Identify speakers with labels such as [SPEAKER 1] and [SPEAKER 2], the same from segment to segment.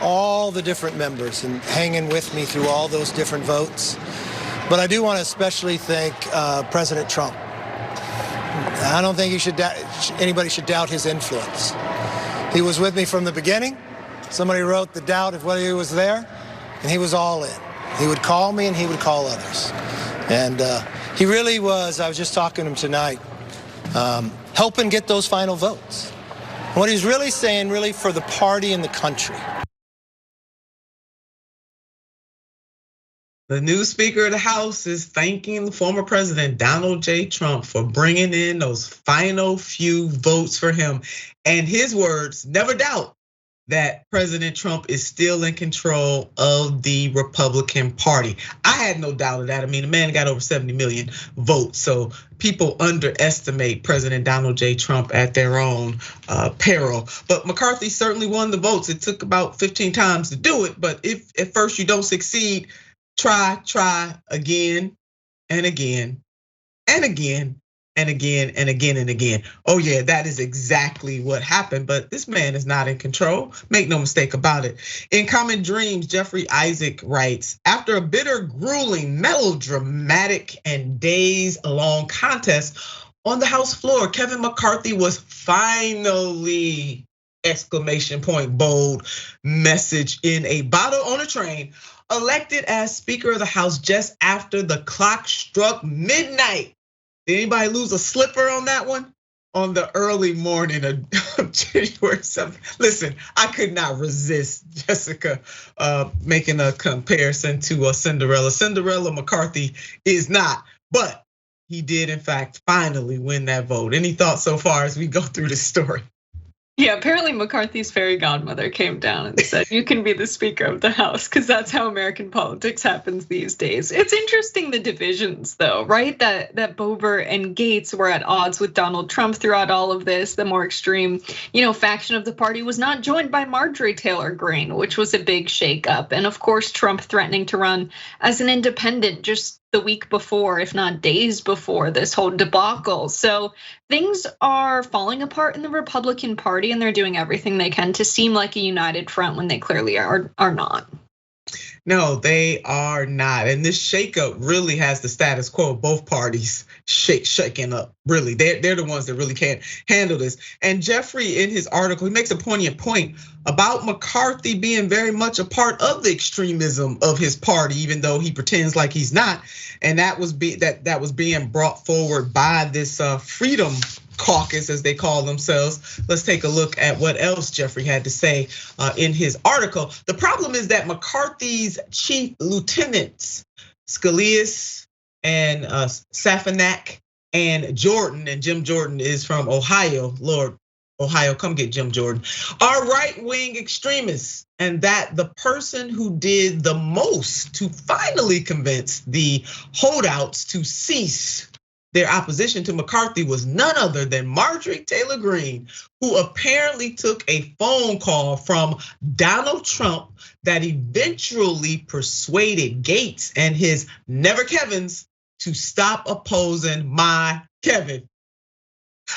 [SPEAKER 1] all the different members and hanging with me through all those different votes. But I do want to especially thank President Trump. I don't think anybody should doubt his influence. He was with me from the beginning. Somebody wrote the doubt of whether he was there, and he was all in. He would call me and he would call others. And he really was, I was just talking to him tonight, helping get those final votes. And what he's really saying, really for the party and the country.
[SPEAKER 2] The new Speaker of the House is thanking the former President Donald J. Trump for bringing in those final few votes for him. And his words, never doubt that President Trump is still in control of the Republican Party. I had no doubt of that. I mean, the man got over 70 million votes. So people underestimate President Donald J. Trump at their own peril. But McCarthy certainly won the votes. It took about 15 times to do it. But if at first you don't succeed, try again and again and again and again and again and again. Oh yeah, that is exactly what happened, but this man is not in control. Make no mistake about it. In Common Dreams, Jeffrey Isaac writes, after a bitter, grueling, melodramatic, and days-long contest on the House floor, Kevin McCarthy was finally, exclamation point, bold message in a bottle on a train, elected as Speaker of the House just after the clock struck midnight. Did anybody lose a slipper on that one? On the early morning of January 7th. Listen, I could not resist Jessica making a comparison to Cinderella. Cinderella McCarthy is not, but he did in fact finally win that vote. Any thoughts so far as we go through this story?
[SPEAKER 3] Yeah, apparently McCarthy's fairy godmother came down and said, you can be the Speaker of the House, because that's how American politics happens these days. It's interesting, the divisions though, right? That Boebert and Gates were at odds with Donald Trump throughout all of this. The more extreme, faction of the party was not joined by Marjorie Taylor Greene, which was a big shakeup. And of course, Trump threatening to run as an independent just the week before, if not days before this whole debacle. So things are falling apart in the Republican Party, and they're doing everything they can to seem like a united front when they clearly are not.
[SPEAKER 2] No, they are not. And this shakeup really has the status quo of both parties shaking up. Really, they're the ones that really can't handle this. And Jeffrey, in his article, he makes a poignant point about McCarthy being very much a part of the extremism of his party, even though he pretends like he's not. And that was being brought forward by this Freedom Caucus, as they call themselves. Let's take a look at what else Jeffrey had to say in his article. The problem is that McCarthy's chief lieutenants, Scalias and Safinac and Jordan, and Jim Jordan is from Ohio, Lord, Ohio, come get Jim Jordan, are right-wing extremists, and that the person who did the most to finally convince the holdouts to cease their opposition to McCarthy was none other than Marjorie Taylor Greene, who apparently took a phone call from Donald Trump that eventually persuaded Gates and his never Kevins to stop opposing my Kevin.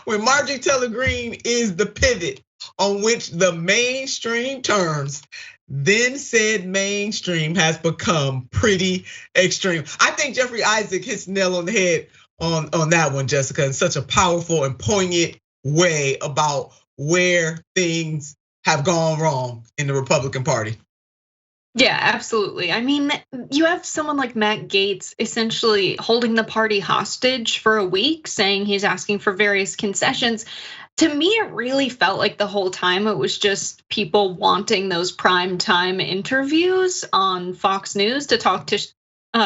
[SPEAKER 2] When Marjorie Taylor Greene is the pivot on which the mainstream turns, then said mainstream has become pretty extreme. I think Jeffrey Isaac hits the nail on the head on that one, Jessica, in such a powerful and poignant way about where things have gone wrong in the Republican Party.
[SPEAKER 3] Yeah, absolutely. I mean, you have someone like Matt Gaetz essentially holding the party hostage for a week, saying he's asking for various concessions. To me, it really felt like the whole time it was just people wanting those primetime interviews on Fox News to talk to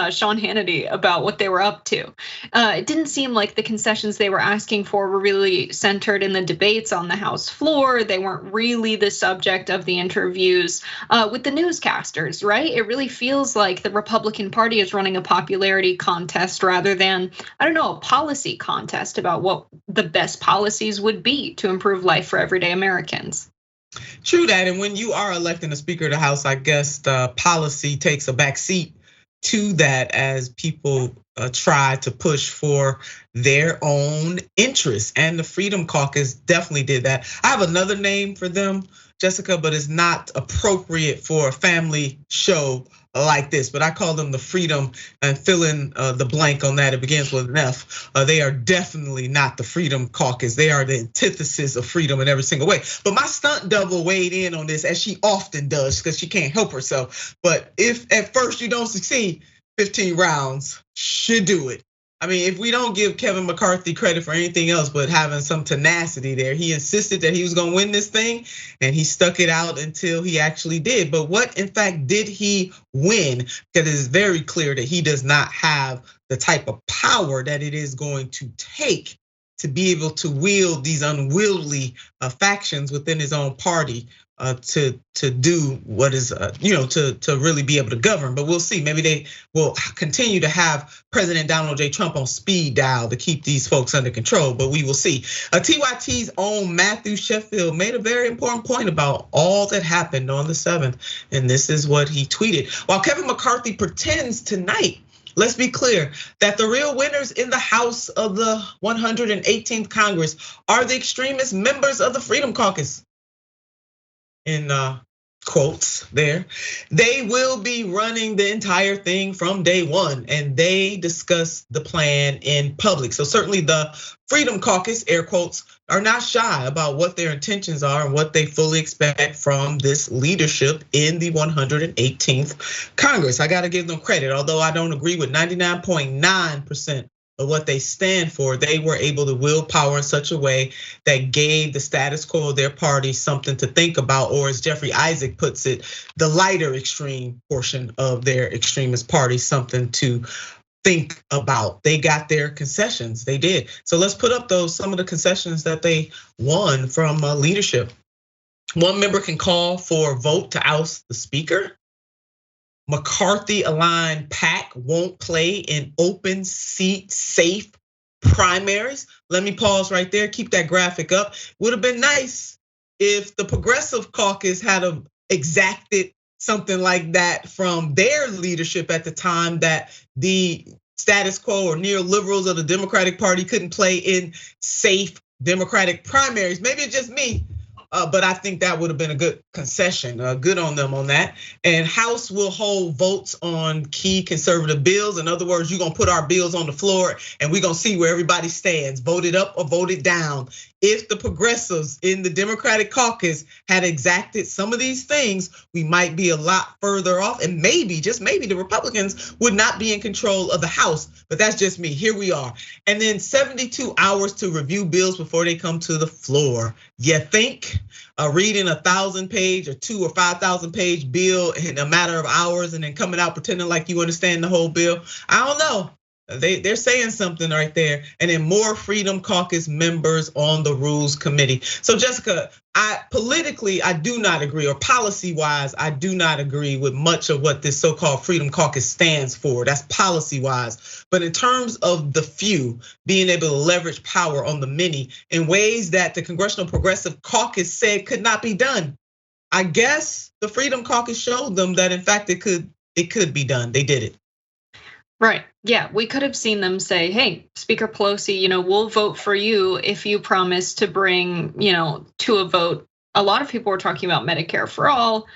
[SPEAKER 3] Sean Hannity about what they were up to. It didn't seem like the concessions they were asking for were really centered in the debates on the House floor. They weren't really the subject of the interviews with the newscasters, right? It really feels like the Republican Party is running a popularity contest rather than, I don't know, a policy contest about what the best policies would be to improve life for everyday Americans.
[SPEAKER 2] True that, and when you are electing a Speaker of the House, I guess policy takes a back seat to that as people try to push for their own interests. And the Freedom Caucus definitely did that. I have another name for them, Jessica, but it's not appropriate for a family show like this. But I call them the Freedom, and fill in the blank on that. It begins with an F. They are definitely not the Freedom Caucus. They are the antithesis of freedom in every single way. But my stunt double weighed in on this, as she often does, because she can't help herself. But if at first you don't succeed, 15 rounds should do it. I mean, if we don't give Kevin McCarthy credit for anything else but having some tenacity there, he insisted that he was gonna win this thing, and he stuck it out until he actually did. But what, in fact, did he win? Because it is very clear that he does not have the type of power that it is going to take to be able to wield these unwieldy factions within his own party to do what is, to really be able to govern. But we'll see. Maybe they will continue to have President Donald J. Trump on speed dial to keep these folks under control, but we will see. TYT's own Matthew Sheffield made a very important point about all that happened on the 7th, and this is what he tweeted. While Kevin McCarthy pretends tonight, let's be clear, that the real winners in the House of the 118th Congress are the extremist members of the Freedom Caucus. In quotes there, they will be running the entire thing from day one, and they discuss the plan in public. So certainly the Freedom Caucus, air quotes, are not shy about what their intentions are and what they fully expect from this leadership in the 118th Congress. I gotta give them credit, although I don't agree with 99.9% of what they stand for. They were able to wield power in such a way that gave the status quo of their party something to think about, or as Jeffrey Isaac puts it, the lighter extreme portion of their extremist party something to think about. They got their concessions, they did. So let's put up some of the concessions that they won from leadership. One member can call for a vote to oust the speaker. McCarthy-aligned PAC won't play in open seat safe primaries. Let me pause right there, keep that graphic up. Would have been nice if the Progressive Caucus had exacted something like that from their leadership at the time, that the status quo or neoliberals of the Democratic Party couldn't play in safe Democratic primaries. Maybe it's just me, but I think that would have been a good concession. Good on them on that. And House will hold votes on key conservative bills. In other words, you're gonna put our bills on the floor and we're gonna see where everybody stands, voted up or voted down. If the progressives in the Democratic caucus had exacted some of these things, we might be a lot further off, and maybe, just maybe, the Republicans would not be in control of the House. But that's just me, here we are. And then 72 hours to review bills before they come to the floor. You think reading 1,000-page or 2,000 or 5,000-page bill in a matter of hours and then coming out pretending like you understand the whole bill? I don't know. They're saying something right there. And then more Freedom Caucus members on the Rules Committee. So Jessica, politically, I do not agree, or policy-wise, I do not agree with much of what this so-called Freedom Caucus stands for. That's policy-wise. But in terms of the few being able to leverage power on the many in ways that the Congressional Progressive Caucus said could not be done, I guess the Freedom Caucus showed them that in fact it could be done. They did it.
[SPEAKER 3] Right, yeah, we could have seen them say, hey, Speaker Pelosi, we'll vote for you if you promise to bring, to a vote. A lot of people were talking about Medicare for all.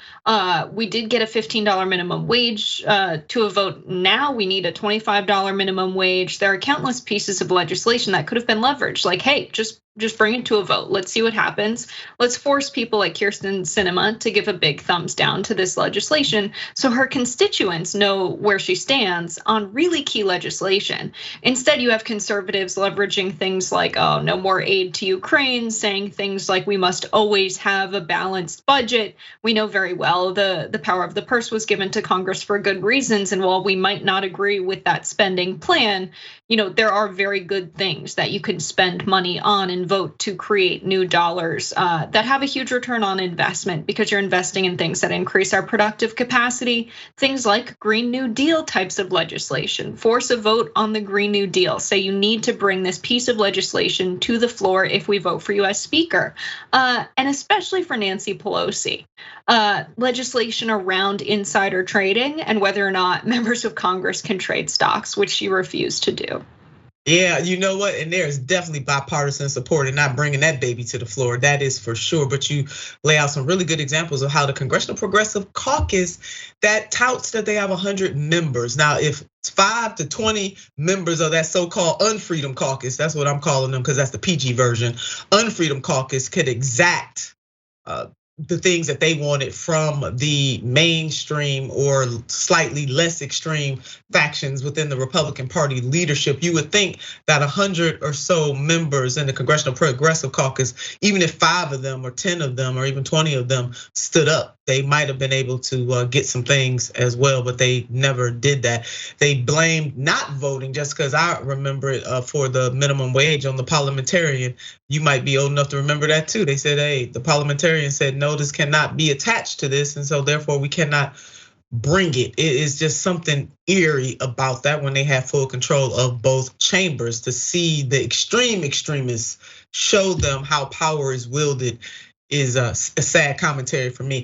[SPEAKER 3] We did get a $15 minimum wage to a vote. Now we need a $25 minimum wage. There are countless pieces of legislation that could have been leveraged. Like, hey, just bring it to a vote. Let's see what happens. Let's force people like Kirsten Sinema to give a big thumbs down to this legislation so her constituents know where she stands on really key legislation. Instead, you have conservatives leveraging things like, oh, no more aid to Ukraine, saying things like we must always have a balanced budget. We know very well the power of the purse was given to Congress for good reasons. And while we might not agree with that spending plan, there are very good things that you can spend money on and vote to create new dollars that have a huge return on investment, because you're investing in things that increase our productive capacity, things like Green New Deal types of legislation. Force a vote on the Green New Deal. Say you need to bring this piece of legislation to the floor if we vote for you as speaker. And especially for Nancy Pelosi, legislation around insider trading and whether or not members of Congress can trade stocks, which she refused to do.
[SPEAKER 2] Yeah, you know what? And there's definitely bipartisan support in not bringing that baby to the floor. That is for sure. But you lay out some really good examples of how the Congressional Progressive Caucus that touts that they have 100 members. Now, if 5 to 20 members of that so-called Unfreedom Caucus, that's what I'm calling them because that's the PG version, Unfreedom Caucus could exact the things that they wanted from the mainstream or slightly less extreme factions within the Republican Party leadership, you would think that 100 or so members in the Congressional Progressive Caucus, even if 5 of them or 10 of them or even 20 of them stood up, they might have been able to get some things as well, but they never did that. They blamed not voting, just because I remember it for the minimum wage on the parliamentarian. You might be old enough to remember that too. They said, hey, the parliamentarian said, no, this cannot be attached to this, and so therefore we cannot bring it. It is just something eerie about that when they have full control of both chambers. To see the extremists show them how power is wielded is a sad commentary for me.